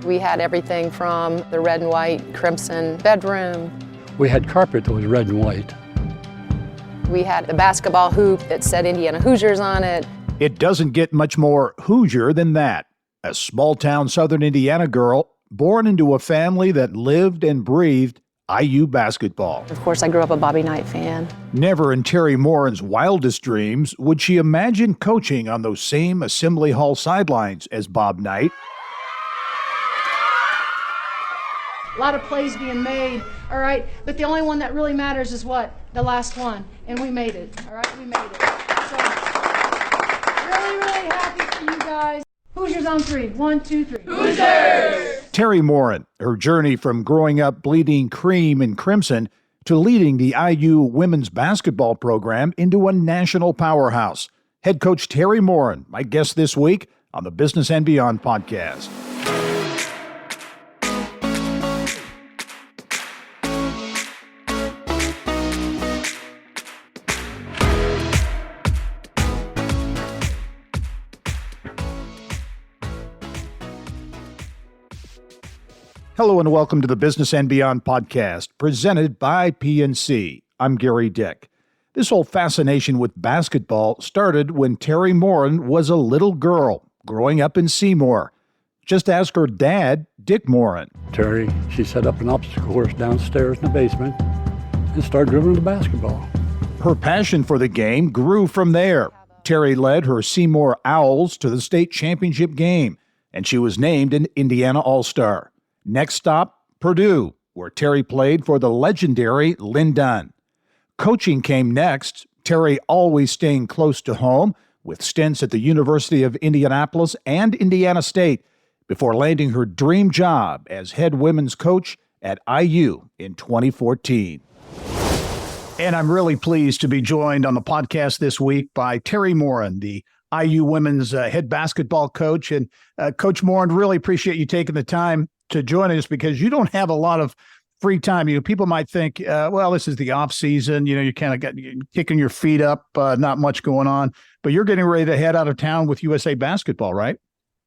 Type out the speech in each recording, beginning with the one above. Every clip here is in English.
We had everything from the red and white crimson bedroom. We had carpet that was red and white. We had the basketball hoop that said Indiana Hoosiers on it. It doesn't get much more Hoosier than that. A small-town southern Indiana girl born into a family that lived and breathed IU basketball. Of course, I grew up a Bobby Knight fan. Never in Teri Moren's wildest dreams would she imagine coaching on those same Assembly Hall sidelines as Bob Knight. A lot of plays being made, all right? But the only one that really matters is what? The last one. And we made it, all right? We made it. So, really happy for you guys. Hoosiers on three. 1, 2, 3. Hoosiers! Teri Moren, her journey from growing up bleeding cream and crimson to leading the IU women's basketball program into a national powerhouse. Head coach Teri Moren, my guest this week on the Business and Beyond podcast. Hello and welcome to the Business and Beyond podcast, presented by PNC. I'm Gary Dick. This whole fascination with basketball started when Teri Moren was a little girl growing up in Seymour. Just ask her dad, Dick Moren. Terry, she set up an obstacle course downstairs in the basement and started dribbling the basketball. Her passion for the game grew from there. Teri led her Seymour Owls to the state championship game, and she was named an Indiana All-Star. Next stop, Purdue, where Teri played for the legendary Lynn Dunn. Coaching came next, Teri always staying close to home with stints at the University of Indianapolis and Indiana State before landing her dream job as head women's coach at IU in 2014. And I'm really pleased to be joined on the podcast this week by Teri Moren, the IU women's head basketball coach. And Coach Moren, really appreciate you taking the time to join us because you don't have a lot of free time. People might think, well, this is the off season. You're kind of kicking your feet up, not much going on, but you're getting ready to head out of town with USA Basketball, right?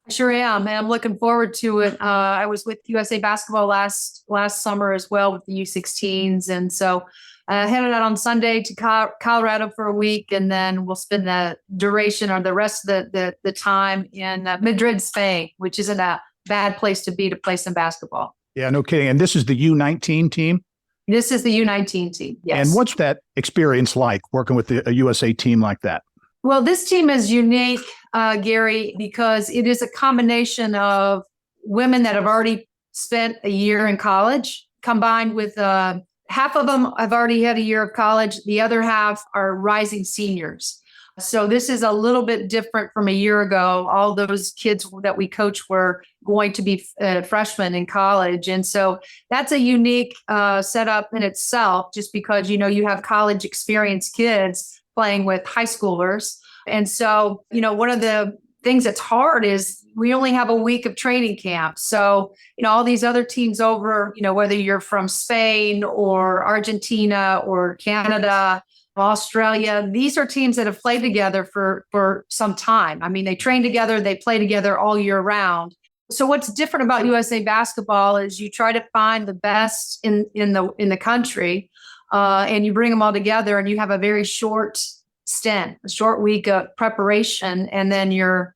I sure am, and I'm looking forward to it. I was with USA Basketball last summer as well with the U16s, and so headed out on Sunday to Colorado for a week, and then we'll spend the duration or the rest of the time in Madrid, Spain, which isn't a bad place to play some basketball. Yeah, no kidding. And this is the U19 team? This is the U19 team, yes. And what's that experience like working with a USA team like that? Well, this team is unique, Gary, because it is a combination of women that have already spent a year in college, combined with half of them have already had a year of college. The other half are rising seniors. So this is a little bit different from a year ago. All those kids that we coach were going to be freshmen in college. And so that's a unique setup in itself, just because, you have college experienced kids playing with high schoolers. And so, one of the things that's hard is we only have a week of training camp. So, all these other teams over, whether you're from Spain or Argentina or Canada, Australia, these are teams that have played together for some time. I mean, they train together, they play together all year round. So what's different about USA Basketball is you try to find the best in the country, and you bring them all together, and you have a very short stint, a short week of preparation, and then you're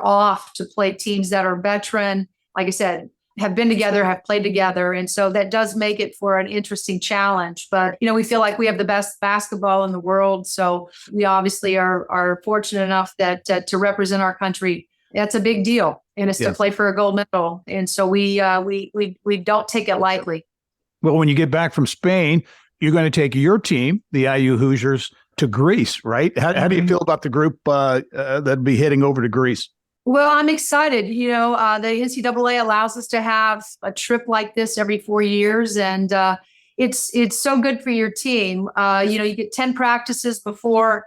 off to play teams that are veteran, like I said, have been together, have played together. And so that does make it for an interesting challenge. But, we feel like we have the best basketball in the world. So we obviously are fortunate enough that to represent our country, that's a big deal. And it's to play for a gold medal. And so we don't take it lightly. Well, when you get back from Spain, you're going to take your team, the IU Hoosiers, to Greece, right? How do you feel about the group that'll be heading over to Greece? Well, I'm excited. The NCAA allows us to have a trip like this every 4 years, and it's so good for your team. You get 10 practices before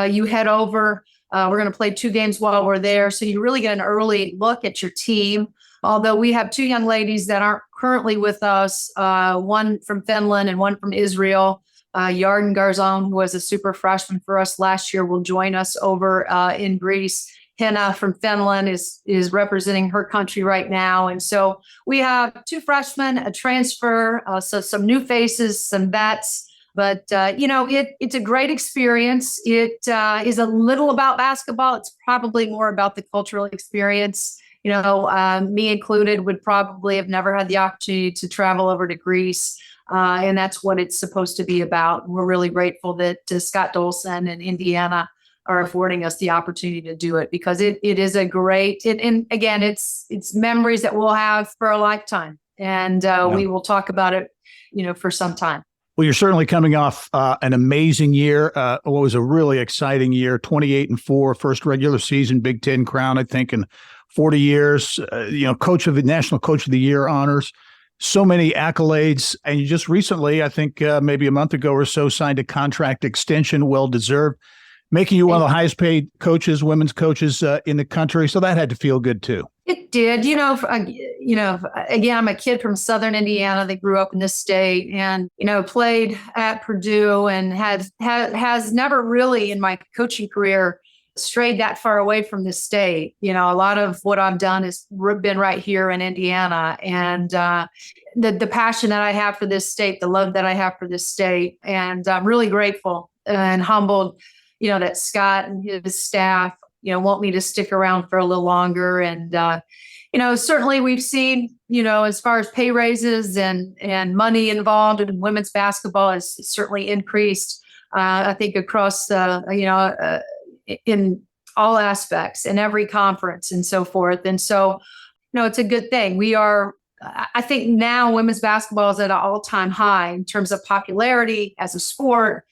you head over. We're going to play 2 games while we're there, so you really get an early look at your team. Although we have 2 young ladies that aren't currently with us, one from Finland and one from Israel. Yarden Garzon, who was a super freshman for us last year, will join us over in Greece. Henna from Finland is representing her country right now. And so we have 2 freshmen, a transfer, so some new faces, some vets. But, it's a great experience. It is a little about basketball. It's probably more about the cultural experience. Me included would probably have never had the opportunity to travel over to Greece. And that's what it's supposed to be about. We're really grateful that Scott Dolson and Indiana are affording us the opportunity to do it, because it is a great, and again, it's memories that we'll have for a lifetime. And we will talk about it, for some time. Well, you're certainly coming off an amazing year. What was a really exciting year, 28-4, first regular season Big Ten crown, I think, in 40 years, National Coach of the Year honors. So many accolades. And you just recently, I think maybe a month ago or so, signed a contract extension, well-deserved, making you one of the highest paid coaches, women's coaches in the country. So that had to feel good too. It did. Again, I'm a kid from Southern Indiana that grew up in this state and, played at Purdue and has never really in my coaching career strayed that far away from this state. A lot of what I've done has been right here in Indiana, and the passion that I have for this state, the love that I have for this state. And I'm really grateful and humbled, that Scott and his staff, want me to stick around for a little longer. And, certainly we've seen, as far as pay raises and money involved in women's basketball has certainly increased, I think across, in all aspects, in every conference and so forth. And so, it's a good thing. I think now women's basketball is at an all-time high in terms of popularity as a sport.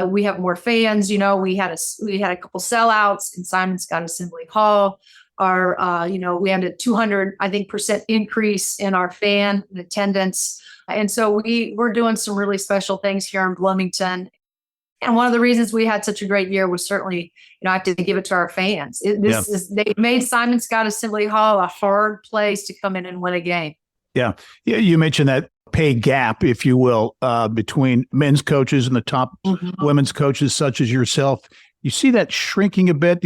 We have more fans. We had a couple sellouts in Simon Scott Assembly Hall. We had a 200% increase in our fan attendance. And so we're doing some really special things here in Bloomington. And one of the reasons we had such a great year was certainly, I have to give it to our fans. They made Simon Scott Assembly Hall a hard place to come in and win a game. Yeah. You mentioned that pay gap, if you will, between men's coaches and the top women's coaches, such as yourself. You see that shrinking a bit.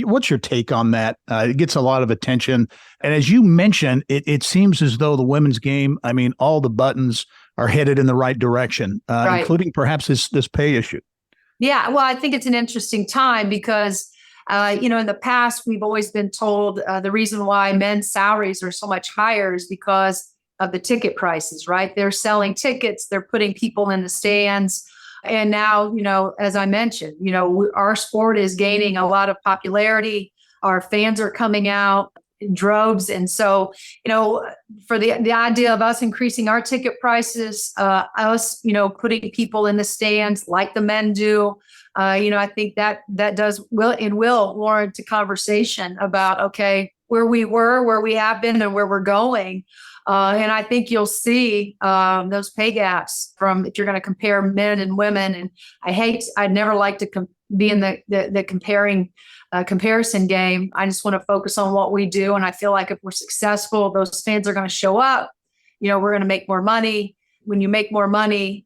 What's your take on that? It gets a lot of attention. And as you mentioned, it seems as though the women's game, all the buttons are headed in the right direction, right, including perhaps this pay issue. Yeah, well, I think it's an interesting time because, in the past, we've always been told the reason why men's salaries are so much higher is because of the ticket prices, right? They're selling tickets, they're putting people in the stands. And now, as I mentioned, our sport is gaining a lot of popularity. Our fans are coming out in droves. And so, for the idea of us increasing our ticket prices, us, putting people in the stands like the men do, I think that will warrant a conversation about, okay, where we were, where we have been, and where we're going. And I think you'll see those pay gaps from if you're going to compare men and women. And I'd never like to be in the comparison game. I just want to focus on what we do. And I feel like if we're successful, those fans are going to show up. We're going to make more money. When you make more money,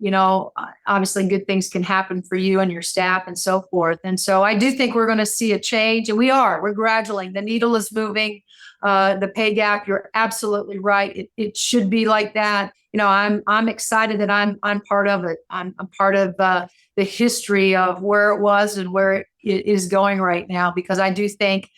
obviously good things can happen for you and your staff and so forth. And so I do think we're going to see a change, and we're gradually, the needle is moving. The pay gap, you're absolutely right. It should be like that. I'm excited that I'm part of it. I'm part of the history of where it was and where it is going right now, because I do think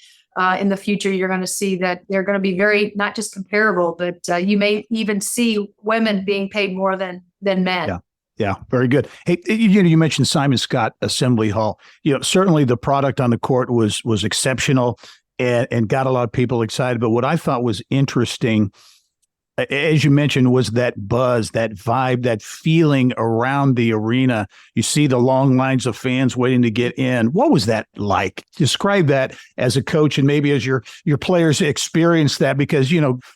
in the future, you're going to see that they're going to be very, not just comparable, but you may even see women being paid more than men. Yeah, very good. Hey, you mentioned Simon Scott Assembly Hall. Certainly the product on the court was exceptional and got a lot of people excited. But what I thought was interesting, as you mentioned, was that buzz, that vibe, that feeling around the arena. You see the long lines of fans waiting to get in. What was that like? Describe that as a coach and maybe as your players experienced that, because,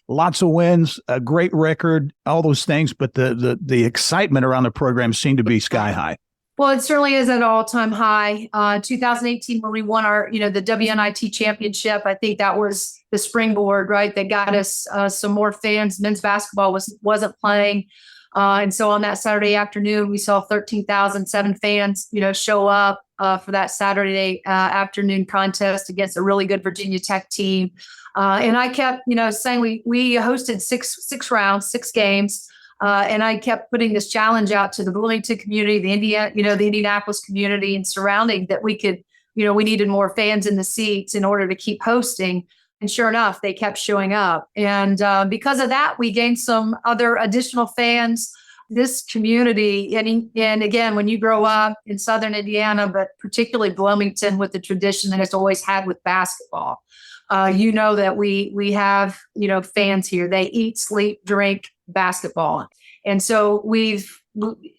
lots of wins, a great record, all those things, but the excitement around the program seemed to be sky high. Well, it certainly is at an all-time high. 2018, when we won our, the WNIT championship, I think that was the springboard, right? That got us some more fans. Men's basketball wasn't playing And so on that Saturday afternoon, we saw 13,007 fans, show up for that Saturday afternoon contest against a really good Virginia Tech team. And I kept, saying we hosted six rounds, 6 games. And I kept putting this challenge out to the Bloomington community, the Indianapolis community and surrounding, that we could, we needed more fans in the seats in order to keep hosting. And sure enough, they kept showing up. And because of that, we gained some other additional fans. This community, and again, when you grow up in Southern Indiana, but particularly Bloomington, with the tradition that it's always had with basketball, that we have, fans here. They eat, sleep, drink basketball. And so we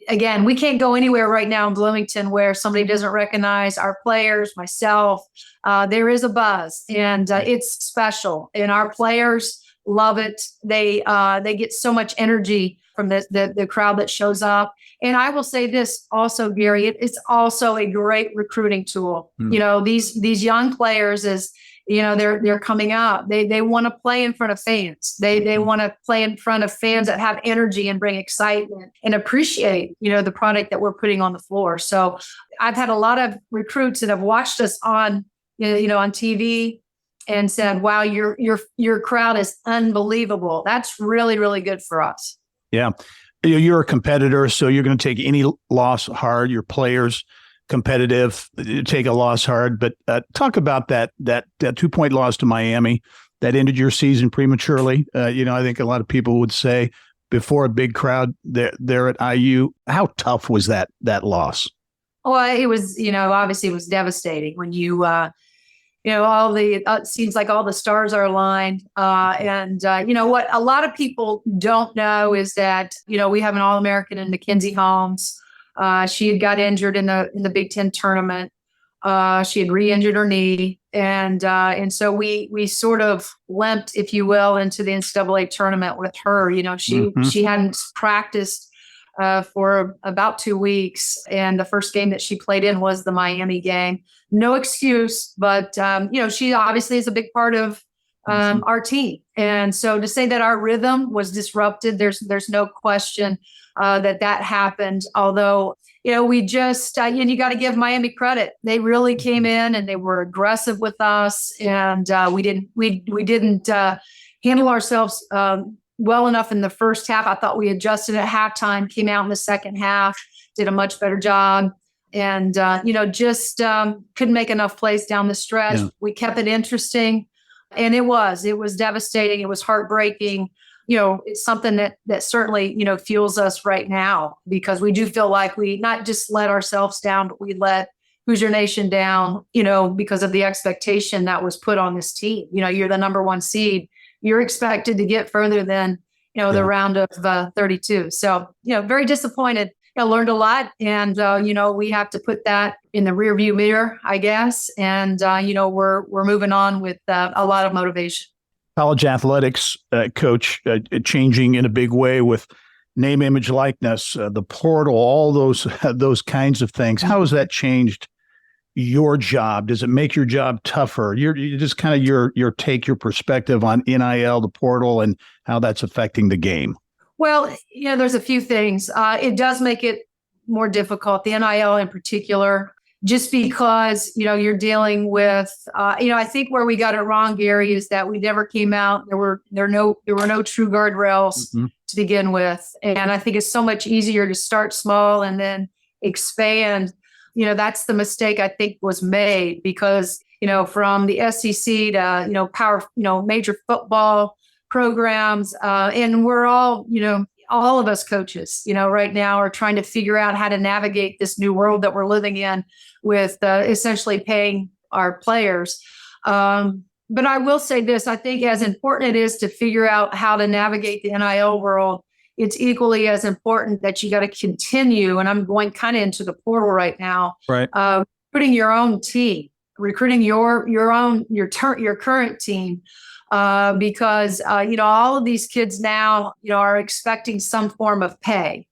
can't go anywhere right now in Bloomington where somebody doesn't recognize our players, myself. There is a buzz, and it's special, and our players love it. They get so much energy from the crowd that shows up. And I will say this also, Gary, it's also a great recruiting tool. These young players, they're coming up. They want to play in front of fans. They want to play in front of fans that have energy and bring excitement and appreciate, the product that we're putting on the floor. So I've had a lot of recruits that have watched us on TV and said, wow, your crowd is unbelievable. That's really, really good for us. Yeah. You're a competitor, so you're going to take any loss hard. Your players competitive, take a loss hard. But talk about that 2-point loss to Miami that ended your season prematurely. I think a lot of people would say before a big crowd there at IU. How tough was that loss? Well, it was, obviously it was devastating when it seems like all the stars are aligned. What a lot of people don't know is that, we have an All-American in Mackenzie Holmes. She had got injured in the Big Ten tournament. She had re-injured her knee. And so we sort of limped, if you will, into the NCAA tournament with her. She hadn't practiced for about 2 weeks. And the first game that she played in was the Miami game. No excuse, but, she obviously is a big part of our team. And so to say that our rhythm was disrupted, there's no question that happened. Although, we just, you got to give Miami credit. They really came in and they were aggressive with us. And we didn't handle ourselves well enough in the first half. I thought we adjusted at halftime, came out in the second half, did a much better job. And, just couldn't make enough plays down the stretch. Yeah. We kept it interesting. And it was devastating. It was heartbreaking. It's something that certainly, fuels us right now, because we do feel like we not just let ourselves down, but we let Hoosier Nation down, because of the expectation that was put on this team. You're the number 1 seed. You're expected to get further than, the round of 32. So, very disappointed. I learned a lot, and, we have to put that in the rearview mirror, I guess. And, we're moving on with a lot of motivation. College athletics, coach, changing in a big way with name, image, likeness, the portal, all those kinds of things. How has that changed your job? Does it make your job tougher? You just kind of your perspective on NIL, the portal, and how that's affecting the game. Well, there's a few things. It does make it more difficult, the NIL in particular, just because, you're dealing with, I think where we got it wrong, Gary, is that we never came out. There were no true guardrails to begin with. And I think it's so much easier to start small and then expand. That's the mistake I think was made, because, from the SEC to, power, major football programs. And we're all of us coaches, right now are trying to figure out how to navigate this new world that we're living in with essentially paying our players. But I will say this, I think as important it is to figure out how to navigate the NIL world, it's equally as important that you got to continue. And I'm going kind of into the portal right now, right? Recruiting your own team, recruiting your current team. Because, all of these kids now, are expecting some form of pay.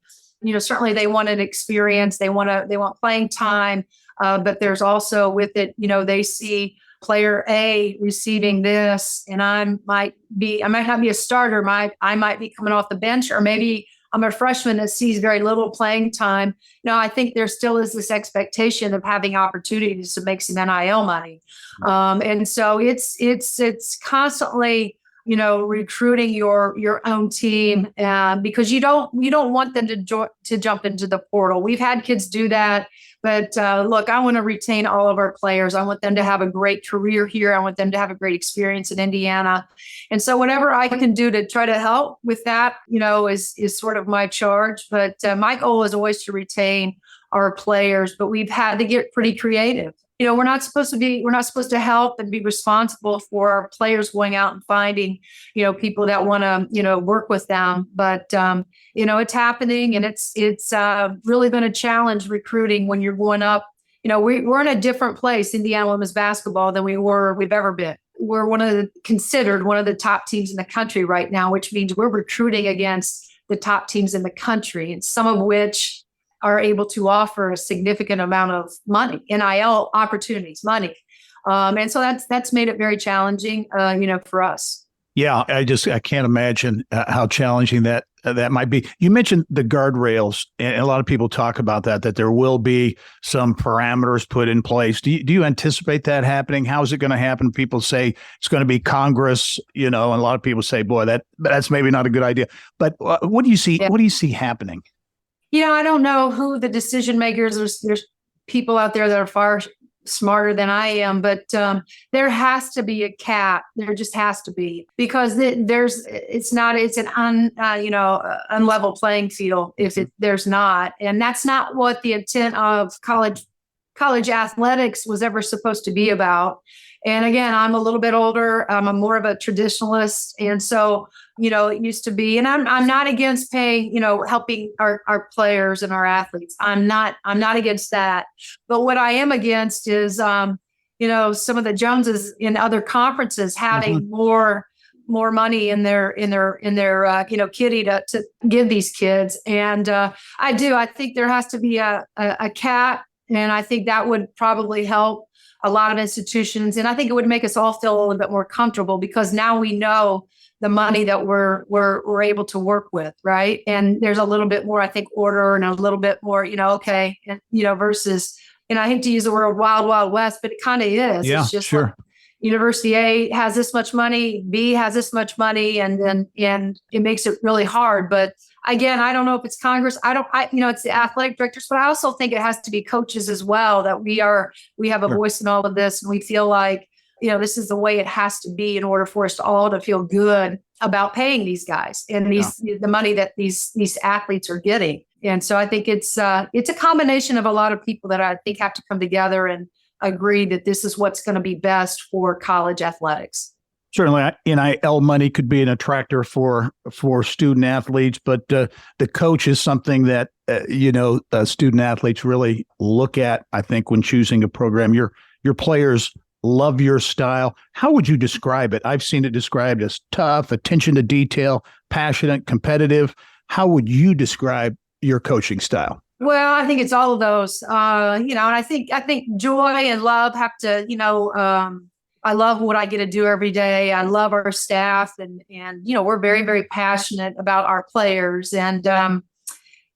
Certainly they want an experience, they want playing time, but there's also with it, they see player A receiving this, and I might not be a starter, I might be coming off the bench, or maybe I'm a freshman that sees very little playing time. No, I think there still is this expectation of having opportunities to make some NIL money. And so it's constantly, recruiting your own team, because you don't want them to jump into the portal. We've had kids do that, but look, I want to retain all of our players. I want them to have a great career here. I want them to have a great experience in Indiana, and so whatever I can do to try to help with that, is sort of my charge. But my goal is always to retain our players, but we've had to get pretty creative. We're not supposed to help and be responsible for our players going out and finding, people that want to, work with them. But, it's happening, and it's really going to challenge recruiting when you're going up. We're in a different place, Indiana women's basketball, than we've ever been. We're considered one of the top teams in the country right now, which means we're recruiting against the top teams in the country, and some of which are able to offer a significant amount of money, NIL opportunities, money. And so that's made it very challenging, for us. Yeah, I can't imagine how challenging that might be. You mentioned the guardrails, and a lot of people talk about that there will be some parameters put in place. Do you anticipate that happening? How is it going to happen? People say it's going to be Congress, and a lot of people say, boy, that's maybe not a good idea. But what do you see? Yeah. What do you see happening? I don't know who the decision makers. There's people out there that are far smarter than I am, but there has to be a cap. There just has to be, because it's an unlevel playing field if there's not, and that's not what the intent of college athletics was ever supposed to be about. And again, I'm a little bit older. I'm more of a traditionalist, and so it used to be. And I'm not against paying, helping our players and our athletes. I'm not against that. But what I am against is, some of the Joneses in other conferences having more money in their kitty to give these kids. And I think there has to be a cap, and I think that would probably help a lot of institutions. And I think it would make us all feel a little bit more comfortable, because now we know the money that we're able to work with, right? And there's a little bit more, I think, order, and a little bit more, okay, and, versus, I hate to use the word wild, wild west, but it kind of is. Yeah, it's just sure. Like University A has this much money, B has this much money, and it makes it really hard. But again, I don't know if it's Congress. It's the athletic directors, but I also think it has to be coaches as well, that we have a voice in all of this, and we feel like, this is the way it has to be in order for us all to feel good about paying these guys and the money that these athletes are getting. And so I think it's a combination of a lot of people that I think have to come together and agree that this is what's going to be best for college athletics. Certainly, NIL money could be an attractor for student athletes, but the coach is something that student athletes really look at, I think, when choosing a program. Your players love your style. How would you describe it? I've seen it described as tough, attention to detail, passionate, competitive. How would you describe your coaching style? Well, I think it's all of those, and I think joy and love have to, I love what I get to do every day. I love our staff, and we're very, very passionate about our players. And, I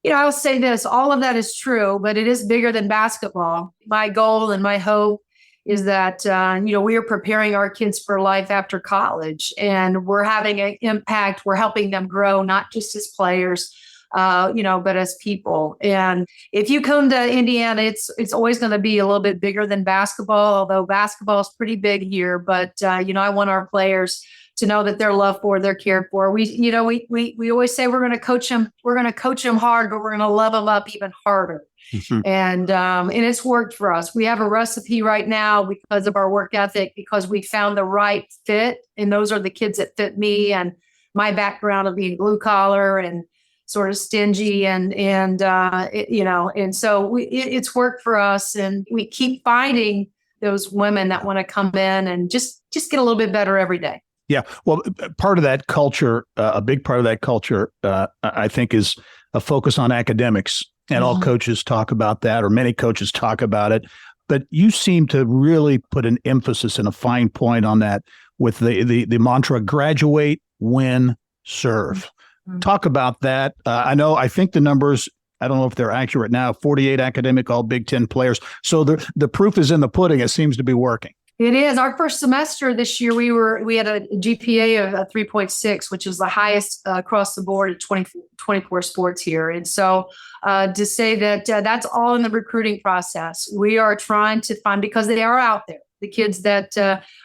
will say this, all of that is true, but it is bigger than basketball. My goal and my hope is that, we are preparing our kids for life after college, and we're having an impact. We're helping them grow, not just as players, but as people. And if you come to Indiana, it's always going to be a little bit bigger than basketball, although basketball is pretty big here. But, I want our players to know that they're loved for, they're cared for. We always say we're going to coach them. We're going to coach them hard, but we're going to love them up even harder. Mm-hmm. And it's worked for us. We have a recipe right now because of our work ethic, because we found the right fit. And those are the kids that fit me and my background of being blue collar and sort of stingy and so it's worked for us, and we keep finding those women that want to come in and just get a little bit better every day. Yeah. Well, part of that culture, a big part of that culture, I think, is a focus on academics. And all coaches talk about that, or many coaches talk about it. But you seem to really put an emphasis and a fine point on that with the mantra, graduate, win, serve. Talk about that. I think the numbers, I don't know if they're accurate now, 48 academic, all Big Ten players. So the proof is in the pudding. It seems to be working. It is. Our first semester this year, we had a GPA of 3.6, which is the highest across the board at 24 sports here. And so to say that that's all in the recruiting process. We are trying to find, because they are out there, the kids that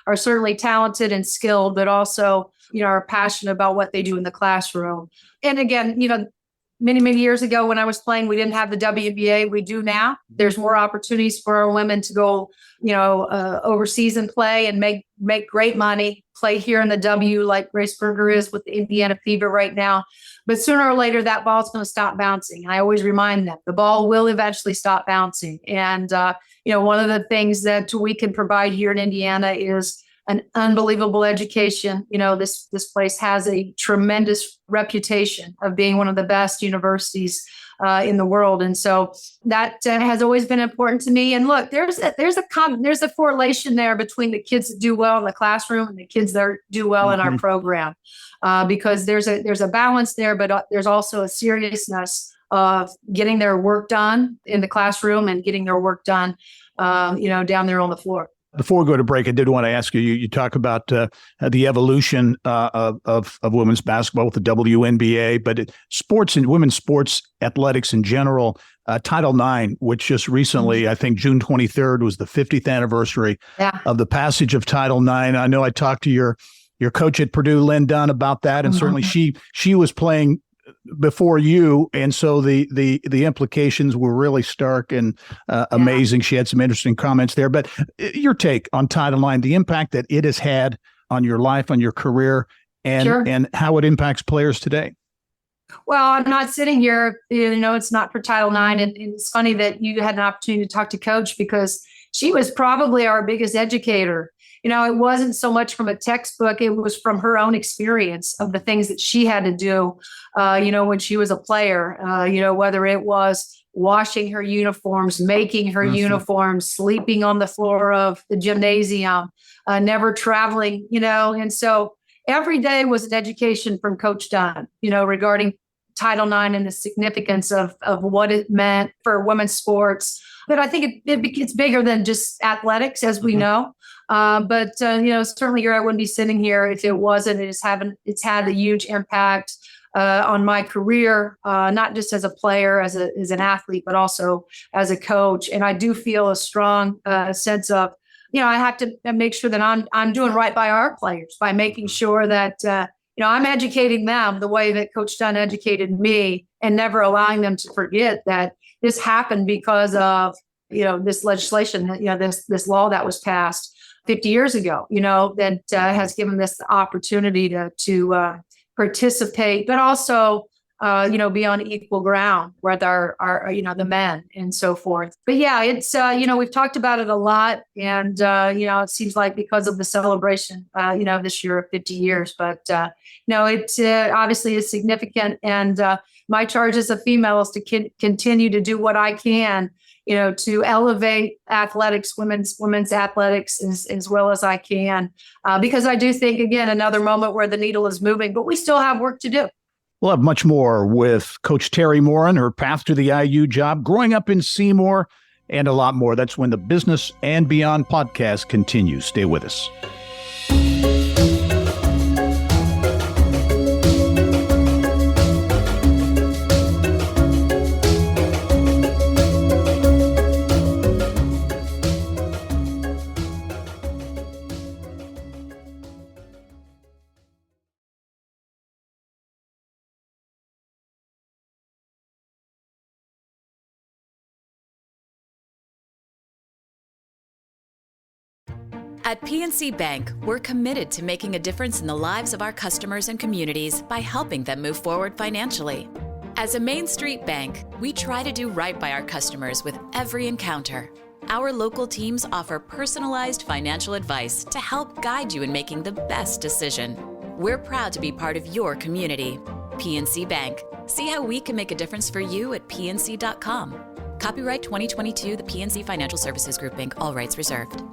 are certainly talented and skilled, but also, are passionate about what they do in the classroom. And again, many, many years ago when I was playing, we didn't have the WNBA. We do now. There's more opportunities for our women to go, overseas and play and make great money, play here in the W like Grace Berger is with the Indiana Fever right now. But sooner or later, that ball's going to stop bouncing. I always remind them the ball will eventually stop bouncing. And, one of the things that we can provide here in Indiana is an unbelievable education. This place has a tremendous reputation of being one of the best universities in the world. And so that has always been important to me. And look, there's a correlation there between the kids that do well in the classroom and the kids that do well in our program, because there's a balance there, but there's also a seriousness of getting their work done in the classroom and getting their work done, down there on the floor. Before we go to break, I did want to ask you, you talk about the evolution of women's basketball with the WNBA, but sports and women's sports athletics in general, Title IX, which just recently, I think June 23rd was the 50th anniversary of the passage of Title IX. I know I talked to your coach at Purdue, Lynn Dunn, about that, and certainly she was playing before you, and so the implications were really stark and amazing. She had some interesting comments there, but your take on Title IX, the impact that it has had on your life, on your career, and how it impacts players today. Well, I'm not sitting here, it's not for Title IX, and it's funny that you had an opportunity to talk to Coach, because she was probably our biggest educator. It wasn't so much from a textbook, it was from her own experience of the things that she had to do, when she was a player, whether it was washing her uniforms, making her uniforms, sleeping on the floor of the gymnasium, never traveling, and so every day was an education from Coach Dunn, regarding Title IX and the significance of what it meant for women's sports. But I think it's bigger than just athletics, as we know. But certainly I wouldn't be sitting here if it wasn't. It's had a huge impact on my career, not just as a player, as an athlete, but also as a coach. And I do feel a strong sense of, I have to make sure that I'm doing right by our players by making sure that I'm educating them the way that Coach Dunn educated me, and never allowing them to forget that this happened because of this legislation, this law that was passed 50 years ago, that has given this the opportunity to participate, but also, be on equal ground with our the men and so forth. But yeah, it's, we've talked about it a lot, and, it seems like because of the celebration, this year of 50 years, but, it obviously is significant. And my charge as a female is to continue to do what I can, to elevate athletics, women's athletics as well as I can, because I do think, again, another moment where the needle is moving, but we still have work to do. We'll have much more with Coach Teri Moren, her path to the IU job, growing up in Seymour, and a lot more. That's when the Business and Beyond podcast continues. Stay with us. At PNC Bank, we're committed to making a difference in the lives of our customers and communities by helping them move forward financially. As a Main Street bank, we try to do right by our customers with every encounter. Our local teams offer personalized financial advice to help guide you in making the best decision. We're proud to be part of your community. PNC Bank. See how we can make a difference for you at pnc.com. Copyright 2022, the PNC Financial Services Group, Inc., all rights reserved.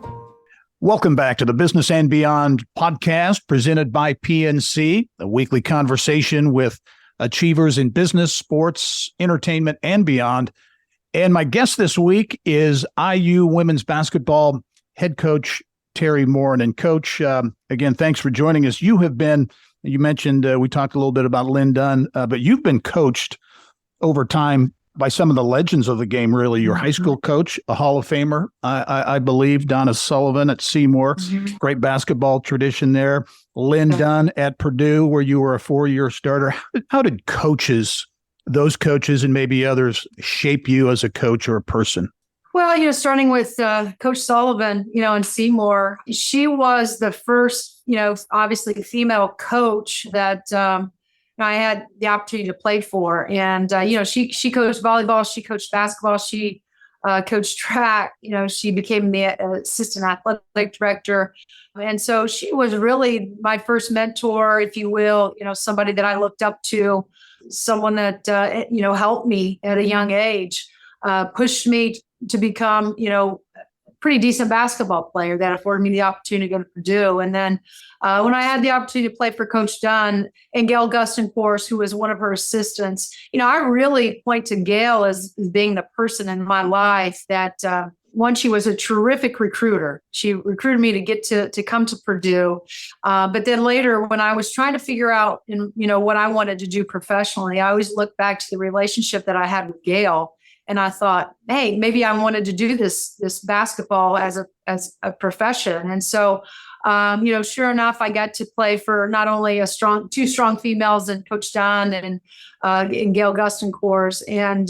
Welcome back to the Business and Beyond podcast presented by PNC, a weekly conversation with achievers in business, sports, entertainment, and beyond. And my guest this week is IU women's basketball head coach Teri Moren. And Coach, again, thanks for joining us. You mentioned, we talked a little bit about Lynn Dunn, but you've been coached over time by some of the legends of the game, really. Your high school coach, a Hall of Famer, I believe, Donna Sullivan at Seymour, great basketball tradition there. Lynn Dunn at Purdue, where you were a 4-year starter. How did those coaches and maybe others shape you as a coach or a person? Well, starting with Coach Sullivan, in Seymour, she was the first, obviously female coach that I had the opportunity to play for. And, she coached volleyball, she coached basketball, she coached track, she became the assistant athletic director. And so she was really my first mentor, if you will, somebody that I looked up to, someone that, helped me at a young age, pushed me to become, a pretty decent basketball player that afforded me the opportunity to go to Purdue. And then when I had the opportunity to play for Coach Dunn and Gail Guston, of course, who was one of her assistants, I really point to Gail as being the person in my life that, one, she was a terrific recruiter. She recruited me to get to come to Purdue. But then later, when I was trying to figure out, what I wanted to do professionally, I always looked back to the relationship that I had with Gail. And I thought, hey, maybe I wanted to do this basketball as a profession. And so, sure enough, I got to play for not only two strong females and Coach Don and Gail Guston course. And,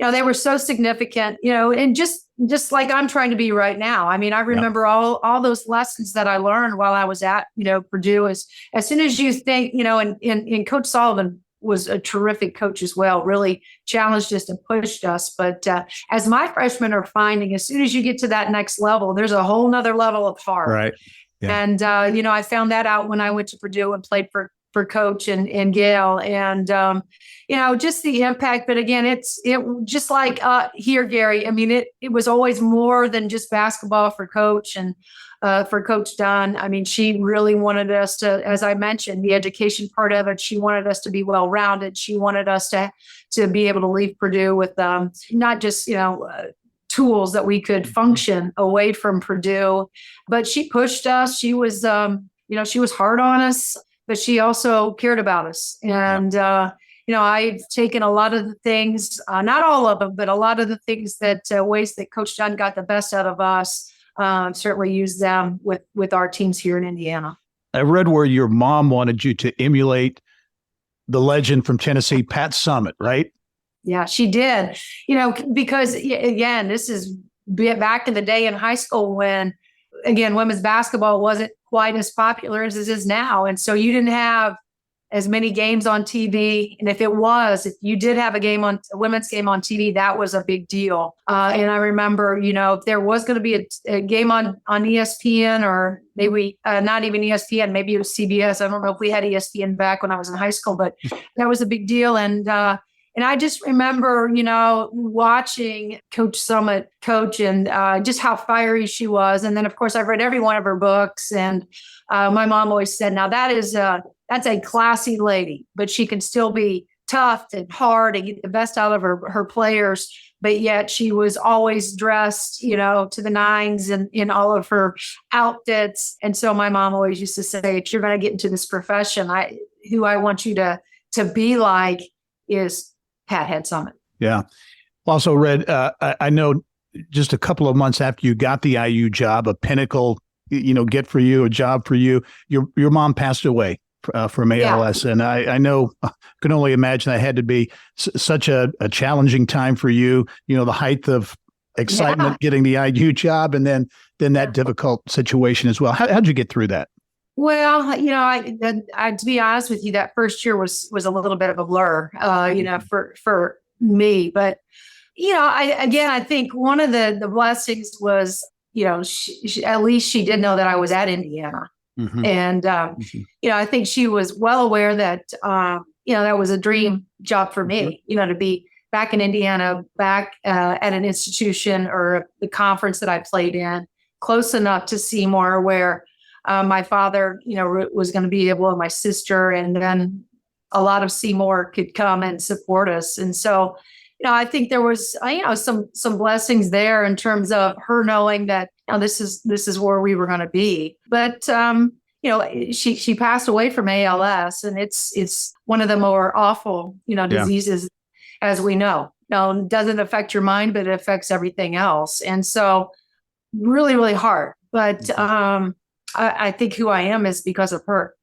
they were so significant, and just like I'm trying to be right now. I mean, I remember all those lessons that I learned while I was at, Purdue. As soon as you think, and Coach Sullivan was a terrific coach as well, really challenged us and pushed us. But as my freshmen are finding, as soon as you get to that next level, there's a whole nother level of heart. Right. Yeah. And, I found that out when I went to Purdue and played for Coach and Gail and, just the impact. But again, it just like here, Gary, I mean, it was always more than just basketball for Coach and for Coach Dunn. I mean, she really wanted us to, as I mentioned, the education part of it. She wanted us to be well-rounded. She wanted us to be able to leave Purdue with not just, tools that we could function away from Purdue, but she pushed us. She was, she was hard on us, but she also cared about us. And, I've taken a lot of the things, not all of them, but a lot of the things that ways that Coach Dunn got the best out of us. Certainly use them with our teams here in Indiana. I read where your mom wanted you to emulate the legend from Tennessee, Pat Summitt, right? Yeah, she did. Because again, this is back in the day in high school when, again, women's basketball wasn't quite as popular as it is now. And so you didn't have as many games on TV. And if you did have a women's game on TV, that was a big deal. And I remember, if there was going to be a game on ESPN or maybe not even ESPN, maybe it was CBS. I don't know if we had ESPN back when I was in high school, but that was a big deal. And I just remember, watching Coach Summitt coach and just how fiery she was. And then, of course, I've read every one of her books. And my mom always said, now that's a classy lady, but she can still be tough and hard and get the best out of her players. But yet she was always dressed, to the nines and in all of her outfits. And so my mom always used to say, if you're going to get into this profession, who I want you to be like is Pat Summitt. Yeah. Also read, I know just a couple of months after you got the IU job, a pinnacle, get for you, a job for you, your mom passed away from ALS. Yeah. And I know, can only imagine that had to be such a challenging time for you, the height of excitement, getting the IU job, and then that difficult situation as well. How'd you get through that? Well, I to be honest with you, that first year was a little bit of a blur, for me. But, I think one of the blessings was, she, at least she did know that I was at Indiana. Mm-hmm. And, I think she was well aware that, that was a dream job for me, to be back in Indiana, back at an institution or the conference that I played in, close enough to Seymour where my father, was going to be able, and my sister, and then a lot of Seymour could come and support us. And so, I think there was, some blessings there in terms of her knowing that, this is where we were going to be. But, she passed away from ALS, and it's one of the more awful, diseases, as we know. It doesn't affect your mind, but it affects everything else. And so really, really hard. But I think who I am is because of her.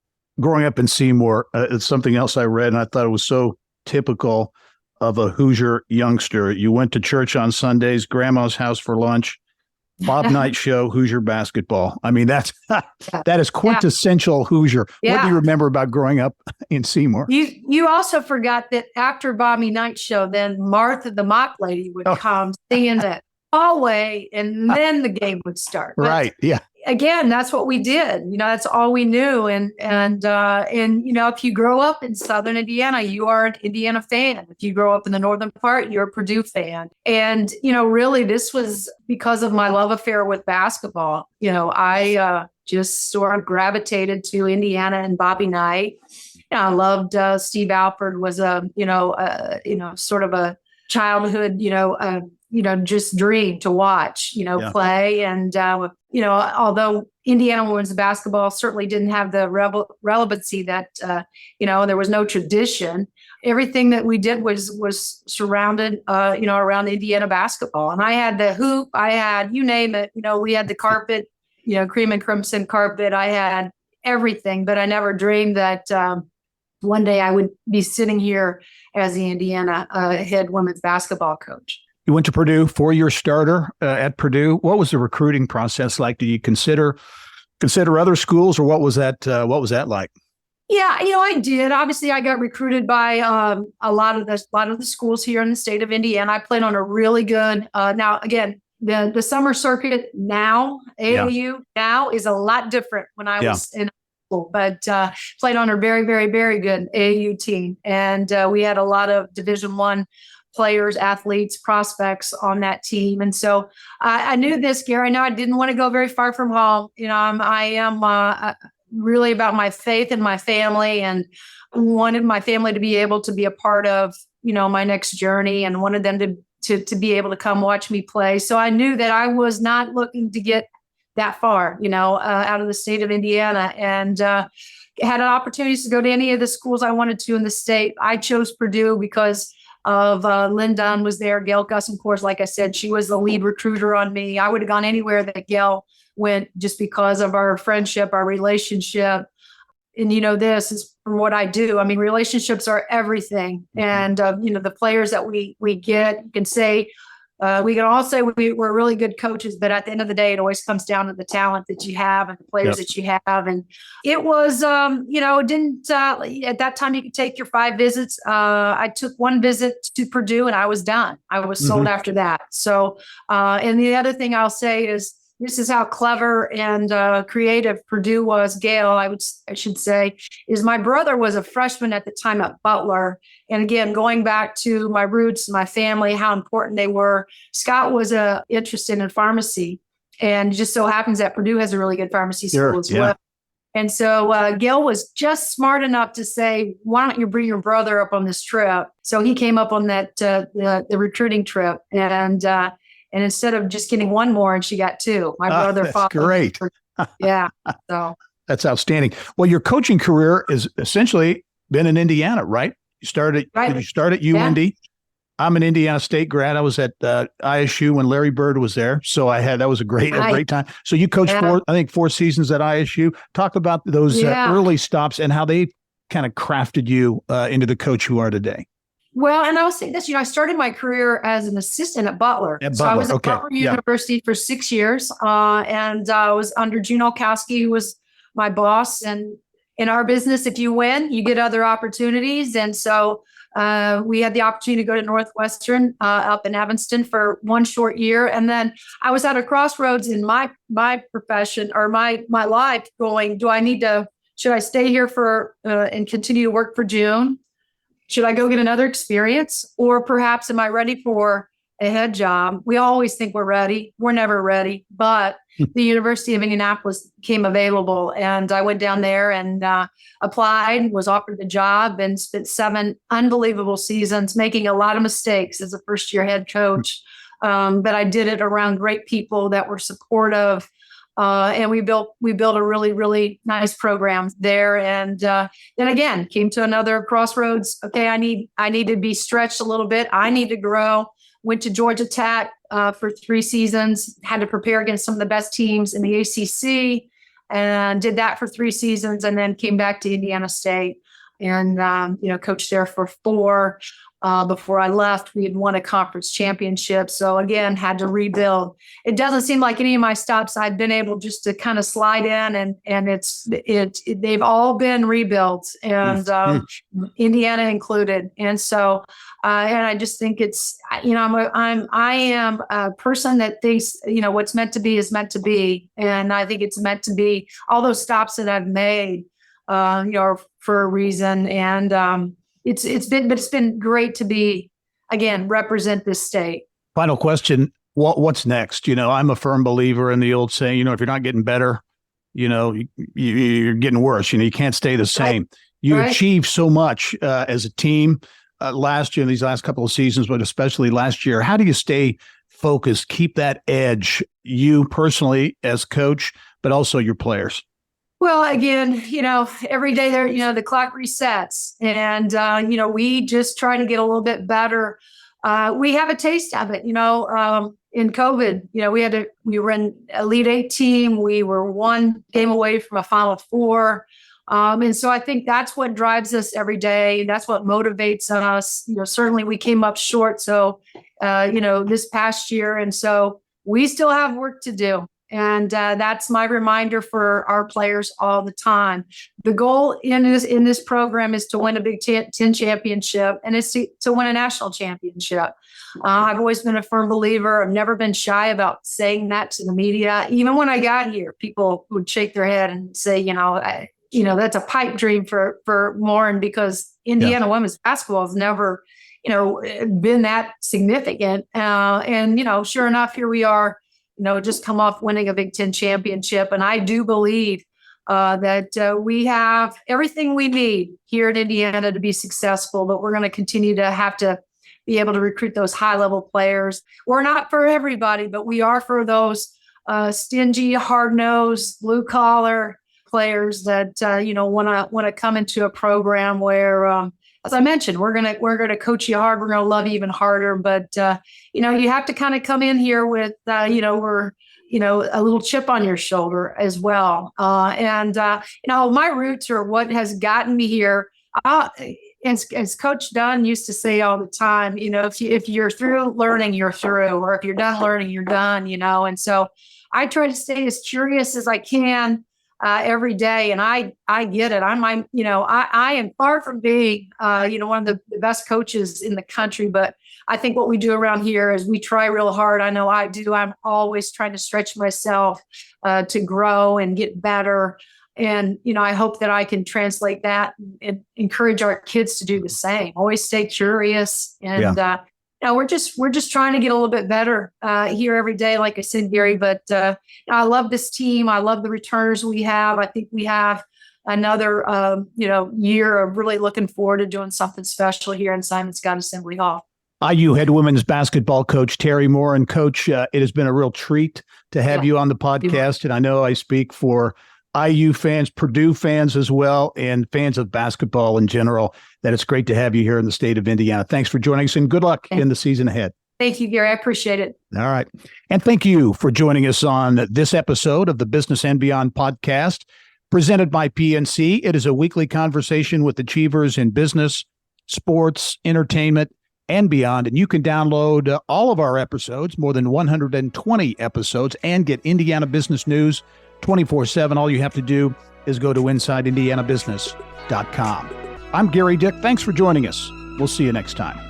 Growing up in Seymour, it's something else I read, and I thought it was so typical of a Hoosier youngster. You went to church on Sundays, grandma's house for lunch, Bob Knight show, Hoosier basketball. I mean, that is quintessential Hoosier. What do you remember about growing up in Seymour? You also forgot that after Bobby Knight show, then Martha the mop lady would come singing the hallway, and then the game would start. But right. Yeah. Again, that's what we did. That's all we knew. And if you grow up in Southern Indiana, you are an Indiana fan. If you grow up in the northern part, you're a Purdue fan. And, really, this was because of my love affair with basketball. I just sort of gravitated to Indiana and Bobby Knight. I loved Steve Alford was sort of a childhood, just dream to watch, play. And, although Indiana women's basketball certainly didn't have the relevancy that, there was no tradition. Everything that we did was surrounded, around Indiana basketball. And I had the hoop, I had, you name it, we had the carpet, cream and crimson carpet. I had everything, but I never dreamed that, one day I would be sitting here as the Indiana head women's basketball coach. You went to Purdue, 4-year starter at Purdue. What was the recruiting process like? Did you consider other schools, or what was that like? Yeah, I did. Obviously, I got recruited by a lot of the schools here in the state of Indiana. I played on a really good. Now, again, the summer circuit now, AAU now is a lot different when I was in school, but played on a very, very, very good AAU team, and we had a lot of Division I players, athletes, prospects on that team. And so I knew this, Gary. I know I didn't want to go very far from home. I am really about my faith and my family, and wanted my family to be able to be a part of, my next journey, and wanted them to be able to come watch me play. So I knew that I was not looking to get that far, out of the state of Indiana, and had opportunities to go to any of the schools I wanted to in the state. I chose Purdue because of Lynn Dunn was there. Gail Gus, of course, like I said, she was the lead recruiter on me. I would have gone anywhere that Gail went just because of our friendship, our relationship. And, this is from what I do. I mean, relationships are everything. And, the players that we get, you can say, we can all say we're really good coaches, but at the end of the day, it always comes down to the talent that you have and the players that you have. And it was, it didn't, at that time you could take your 5 visits. I took 1 visit to Purdue and I was done. I was sold after that. So, and the other thing I'll say is, this is how clever and creative Purdue was. Gail, I should say, is my brother was a freshman at the time at Butler. And again, going back to my roots, my family, how important they were. Scott was interested in pharmacy, and it just so happens that Purdue has a really good pharmacy school as well. And so Gail was just smart enough to say, "Why don't you bring your brother up on this trip?" So he came up on that the recruiting trip, and instead of just getting 1 more, and she got 2. My brother fought. Great. Yeah. So that's outstanding. Well, your coaching career has essentially been in Indiana, right? You started at UIndy. Yeah. I'm an Indiana State grad. I was at ISU when Larry Bird was there. So that was a great time. So you coached 4 seasons at ISU. Talk about those early stops and how they kind of crafted you into the coach you are today. Well, and I'll say this, I started my career as an assistant at Butler. So I was at Butler University for 6 years, and I was under June Olkowski, who was my boss. And in our business, if you win, you get other opportunities. And so we had the opportunity to go to Northwestern up in Evanston for 1 short year. And then I was at a crossroads in my profession or my life going, should I stay here and continue to work for June? Should I go get another experience? Or perhaps am I ready for a head job. We always think we're ready. We're never ready, but the University of Indianapolis came available, and I went down there and applied, was offered the job, and spent 7 unbelievable seasons, making a lot of mistakes as a first-year head coach. But I did it around great people that were supportive. And we built a really, really nice program there. And then again, came to another crossroads. Okay, I need to be stretched a little bit. I need to grow. Went to Georgia Tech for 3 seasons, had to prepare against some of the best teams in the ACC, and did that for 3 seasons, and then came back to Indiana State and coached there for 4. Before I left, we had won a conference championship. So again, had to rebuild. It doesn't seem like any of my stops I've been able just to kind of slide in, and they've all been rebuilt, and Indiana included. And so, and I just think it's, I am a person that thinks, what's meant to be is meant to be. And I think it's meant to be. All those stops that I've made, for a reason. And, it's been great to be, again, represent this state. Final question. What's next? I'm a firm believer in the old saying, if you're not getting better, you're getting worse. You can't stay the same. Right. You achieved so much as a team last year, in these last couple of seasons, but especially last year. How do you stay focused, keep that edge, you personally as coach, but also your players? Well, again, every day there, the clock resets, and, we just try to get a little bit better. We have a taste of it, in COVID, we were an Elite 8 team. We were 1 game away from a Final 4. And so I think that's what drives us every day. That's what motivates us. Certainly we came up short. So, this past year. And so we still have work to do. And that's my reminder for our players all the time. The goal in this program is to win a Big Ten championship, and it's to win a national championship. I've always been a firm believer. I've never been shy about saying that to the media. Even when I got here, people would shake their head and say, that's a pipe dream for Moren, because Indiana women's basketball has never, been that significant. And sure enough, here we are. Just come off winning a Big Ten championship. And I do believe that we have everything we need here in Indiana to be successful, but we're going to continue to have to be able to recruit those high-level players. We're not for everybody, but we are for those stingy, hard-nosed, blue-collar players that, want to come into a program where, as I mentioned, we're gonna coach you hard. We're gonna love you even harder. But you have to kind of come in here with a little chip on your shoulder as well. My roots are what has gotten me here. As Coach Dunn used to say all the time, if you're through learning, you're through, or if you're done learning, you're done. And so I try to stay as curious as I can. Every day. And I get it. I am far from being, one of the best coaches in the country, but I think what we do around here is we try real hard. I know I do. I'm always trying to stretch myself to grow and get better. And, I hope that I can translate that and encourage our kids to do the same. Always stay curious. And, we're just trying to get a little bit better here every day, like I said, Gary. But I love this team. I love the returners we have. I think we have another year of really looking forward to doing something special here in Simon Scott Assembly Hall. IU head women's basketball coach Teri Moren. Coach, it has been a real treat to have you on the podcast, and I know I speak for IU fans, Purdue fans as well, and fans of basketball in general, that it's great to have you here in the state of Indiana. Thanks for joining us, and good luck in the season ahead. Thank you, Gary. I appreciate it. All right. And thank you for joining us on this episode of the Business and Beyond podcast, presented by PNC. It is a weekly conversation with achievers in business, sports, entertainment, and beyond. And you can download all of our episodes, more than 120 episodes, and get Indiana business news 24/7. All you have to do is go to InsideIndianaBusiness.com. I'm Gary Dick. Thanks for joining us. We'll see you next time.